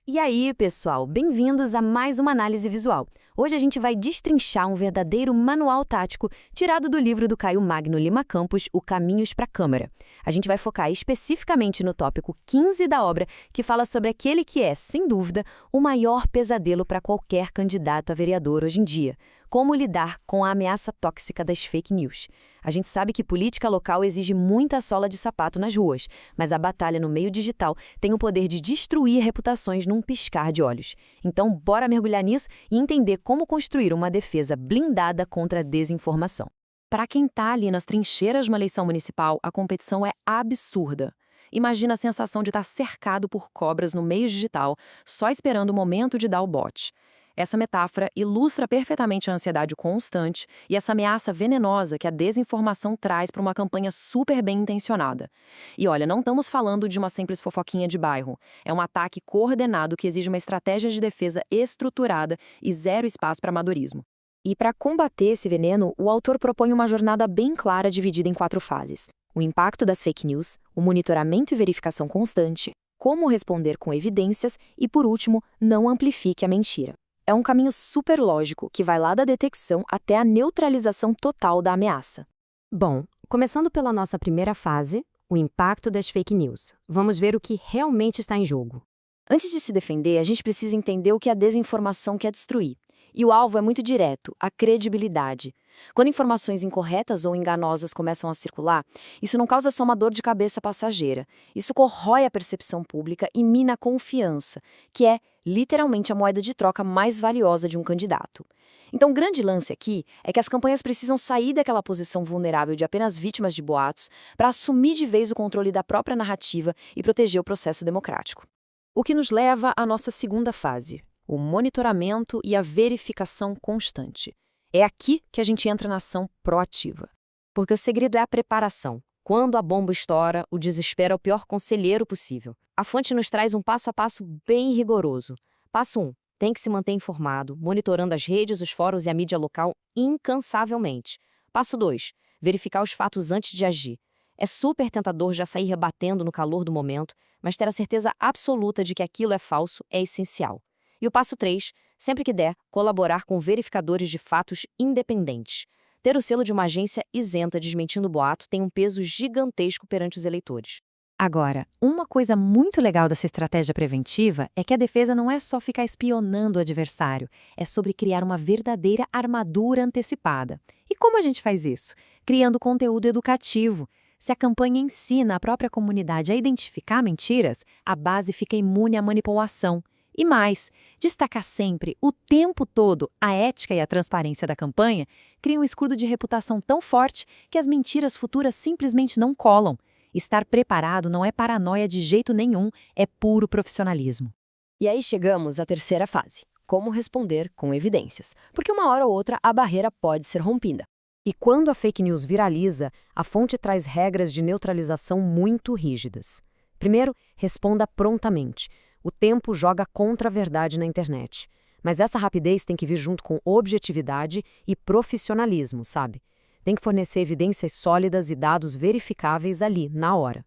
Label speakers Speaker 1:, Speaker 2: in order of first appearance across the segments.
Speaker 1: E aí, pessoal, bem-vindos a mais uma análise visual. Hoje a gente vai destrinchar um verdadeiro manual tático tirado do livro do Caio Magno Lima Campos, O Caminhos para a Câmara. A gente vai focar especificamente no tópico 15 da obra, que fala sobre aquele que é, sem dúvida, o maior pesadelo para qualquer candidato a vereador hoje em dia: como lidar com a ameaça tóxica das fake news. A gente sabe que política local exige muita sola de sapato nas ruas, mas a batalha no meio digital tem o poder de destruir reputações num piscar de olhos. Então, bora mergulhar nisso e entender como construir uma defesa blindada contra a desinformação. Para quem está ali nas trincheiras de uma eleição municipal, a competição é absurda. Imagina a sensação de estar cercado por cobras no meio digital, só esperando o momento de dar o bote. Essa metáfora ilustra perfeitamente a ansiedade constante e essa ameaça venenosa que a desinformação traz para uma campanha super bem intencionada. E olha, não estamos falando de uma simples fofoquinha de bairro. É um ataque coordenado que exige uma estratégia de defesa estruturada e zero espaço para amadorismo. E para combater esse veneno, o autor propõe uma jornada bem clara dividida em 4 fases: o impacto das fake news, o monitoramento e verificação constante, como responder com evidências e, por último, não amplifique a mentira. É um caminho super lógico que vai lá da detecção até a neutralização total da ameaça. Bom, começando pela nossa primeira fase, o impacto das fake news. Vamos ver o que realmente está em jogo. Antes de se defender, a gente precisa entender o que a desinformação quer destruir. E o alvo é muito direto: a credibilidade. Quando informações incorretas ou enganosas começam a circular, isso não causa só uma dor de cabeça passageira. Isso corrói a percepção pública e mina a confiança, que é, literalmente, a moeda de troca mais valiosa de um candidato. Então, o grande lance aqui é que as campanhas precisam sair daquela posição vulnerável de apenas vítimas de boatos para assumir de vez o controle da própria narrativa e proteger o processo democrático. O que nos leva à nossa segunda fase: o monitoramento e a verificação constante. É aqui que a gente entra na ação proativa. Porque o segredo é a preparação. Quando a bomba estoura, o desespero é o pior conselheiro possível. A fonte nos traz um passo a passo bem rigoroso. Passo 1. Tem que se manter informado, monitorando as redes, os fóruns e a mídia local incansavelmente. Passo 2. Verificar os fatos antes de agir. É super tentador já sair rebatendo no calor do momento, mas ter a certeza absoluta de que aquilo é falso é essencial. E o passo 3, sempre que der, colaborar com verificadores de fatos independentes. Ter o selo de uma agência isenta desmentindo o boato tem um peso gigantesco perante os eleitores. Agora, uma coisa muito legal dessa estratégia preventiva é que a defesa não é só ficar espionando o adversário, é sobre criar uma verdadeira armadura antecipada. E como a gente faz isso? Criando conteúdo educativo. Se a campanha ensina a própria comunidade a identificar mentiras, a base fica imune à manipulação. E mais, destacar sempre, o tempo todo, a ética e a transparência da campanha cria um escudo de reputação tão forte que as mentiras futuras simplesmente não colam. Estar preparado não é paranoia de jeito nenhum, é puro profissionalismo. E aí chegamos à terceira fase: como responder com evidências. Porque uma hora ou outra a barreira pode ser rompida. E quando a fake news viraliza, a fonte traz regras de neutralização muito rígidas. Primeiro, responda prontamente. O tempo joga contra a verdade na internet. Mas essa rapidez tem que vir junto com objetividade e profissionalismo, sabe? Tem que fornecer evidências sólidas e dados verificáveis ali, na hora.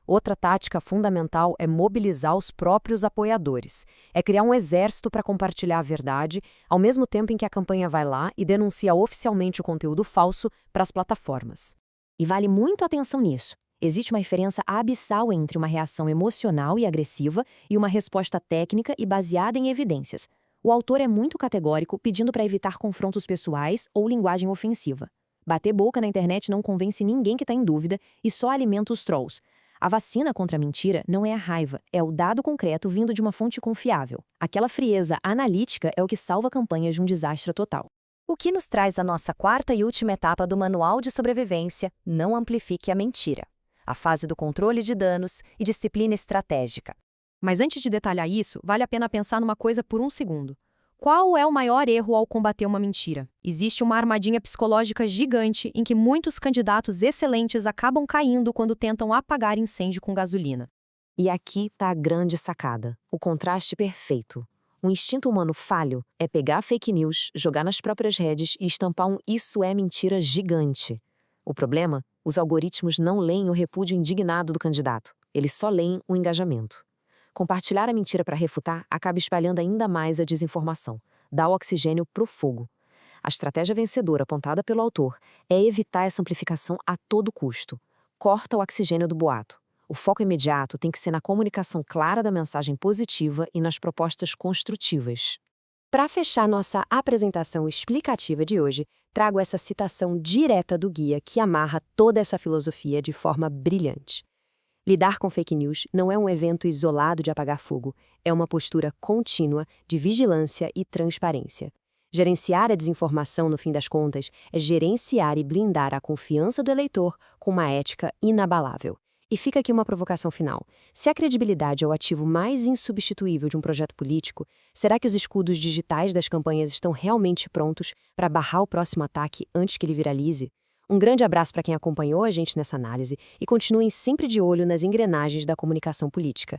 Speaker 1: Outra tática fundamental é mobilizar os próprios apoiadores. É criar um exército para compartilhar a verdade, ao mesmo tempo em que a campanha vai lá e denuncia oficialmente o conteúdo falso para as plataformas. E vale muito atenção nisso. Existe uma diferença abissal entre uma reação emocional e agressiva e uma resposta técnica e baseada em evidências. O autor é muito categórico, pedindo para evitar confrontos pessoais ou linguagem ofensiva. Bater boca na internet não convence ninguém que está em dúvida e só alimenta os trolls. A vacina contra a mentira não é a raiva, é o dado concreto vindo de uma fonte confiável. Aquela frieza analítica é o que salva campanhas de um desastre total. O que nos traz a nossa quarta e última etapa do Manual de Sobrevivência: não amplifique a mentira. A fase do controle de danos e disciplina estratégica. Mas antes de detalhar isso, vale a pena pensar numa coisa por um segundo. Qual é o maior erro ao combater uma mentira? Existe uma armadilha psicológica gigante em que muitos candidatos excelentes acabam caindo quando tentam apagar incêndio com gasolina. E aqui está a grande sacada, o contraste perfeito. O instinto humano falho é pegar fake news, jogar nas próprias redes e estampar um "isso é mentira" gigante. O problema? Os algoritmos não leem o repúdio indignado do candidato, eles só leem o engajamento.
Speaker 2: Compartilhar a mentira para refutar acaba espalhando ainda mais a desinformação, dá oxigênio pro fogo. A estratégia vencedora apontada pelo autor é evitar essa amplificação a todo custo. Corta o oxigênio do boato. O foco imediato tem que ser na comunicação clara da mensagem positiva e nas propostas construtivas.
Speaker 1: Para fechar nossa apresentação explicativa de hoje, trago essa citação direta do guia que amarra toda essa filosofia de forma brilhante. Lidar com fake news não é um evento isolado de apagar fogo, é uma postura contínua de vigilância e transparência. Gerenciar a desinformação, no fim das contas, é gerenciar e blindar a confiança do eleitor com uma ética inabalável. E fica aqui uma provocação final. Se a credibilidade é o ativo mais insubstituível de um projeto político, será que os escudos digitais das campanhas estão realmente prontos para barrar o próximo ataque antes que ele viralize? Um grande abraço para quem acompanhou a gente nessa análise e continuem sempre de olho nas engrenagens da comunicação política.